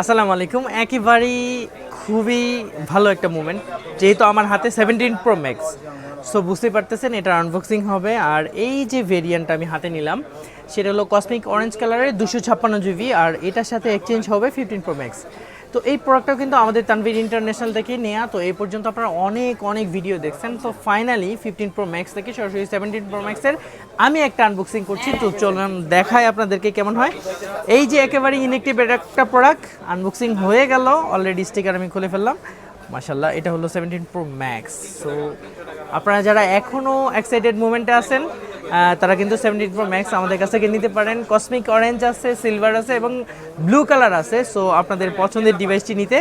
আসসালামু আলাইকুম। একেবারেই খুবই ভালো একটা মোমেন্ট, যেহেতু আমার হাতে 17 প্রো ম্যাক্স। সো বুঝতে পারতেছেন এটার আনবক্সিং হবে। আর এই যে ভেরিয়েন্ট আমি হাতে নিলাম সেটা হলো কসমিক অরেঞ্জ কালারের 256 জিবি, আর এটার সাথে এক্সচেঞ্জ হবে 15 প্রো ম্যাক্স। তো এই প্রোডাক্টটাও কিন্তু আমাদের তানভীর ইন্টারন্যাশনাল থেকে নেওয়া। তো এই পর্যন্ত আপনারা অনেক ভিডিও দেখছেন। তো ফাইনালি 15 প্রো ম্যাক্স থেকে সরাসরি 17 প্রো ম্যাক্সের আমি একটা আনবক্সিং করছি। তো চলুন দেখাই আপনাদেরকে কেমন হয়। এই যে একেবারে ইনএক্টিভ একটা প্রোডাক্ট আনবক্সিং হয়ে গেল, অলরেডি স্টিকার আমি খুলে ফেললাম। মাশাল্লাহ, এটা হলো 17 প্রো ম্যাক্স। সো আপনারা যারা এখনও এক্সাইটেড মোমেন্টে আছেন তারা কিন্তু 17 প্রো ম্যাক্স আমাদের কাছ থেকে নিতে পারেন। কসমিক অরেঞ্জ আছে, সিলভার আছে এবং ব্লু কালার আছে। সো আপনাদের পছন্দের ডিভাইসটি নিতে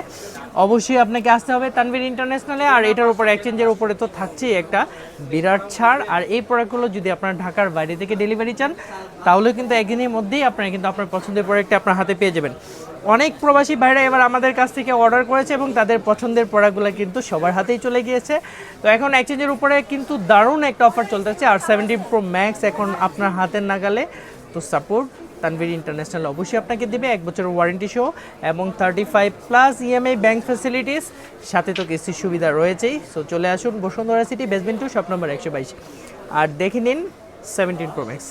অবশ্যই আপনাকে আসতে হবে তানভীর ইন্টারন্যাশনালে। আর এটার উপর এক্সচেঞ্জের উপরে তো থাকছেই একটা বিরাট ছাড়। আর এই প্রোডাক্টগুলো যদি আপনারা ঢাকার বাইরে থেকে ডেলিভারি চান তাহলে কিন্তু একদিনের মধ্যেই আপনারা কিন্তু আপনার পছন্দের প্রোডাক্টটি আপনার হাতে পেয়ে যাবেন। অনেক প্রবাসী ভাইরা এবার আমাদের কাছ থেকে অর্ডার করেছে এবং তাদের পছন্দের প্রোডাক্টগুলো কিন্তু সবার হাতেই চলে গিয়েছে। তো এখন এক্সচেঞ্জের উপরে কিন্তু দারুণ একটা অফার চলতেছে। আর 17 প্রো ম্যাক্স এখন আপনার হাতের নাগালে। তো সাপোর্ট তানভীর ইন্টারন্যাশনাল অবশ্যই আপনাকে দেবে 1 বছরের ওয়ারেন্টি সহ এবং 35+ ইএমআই ব্যাংক ফ্যাসিলিটিস, সাথে তো কিস্তির সুবিধা রয়েছেই। সো চলে আসুন Bashundhara city basement 2 shop number 122 আর দেখে নিন 17 প্রো ম্যাক্স।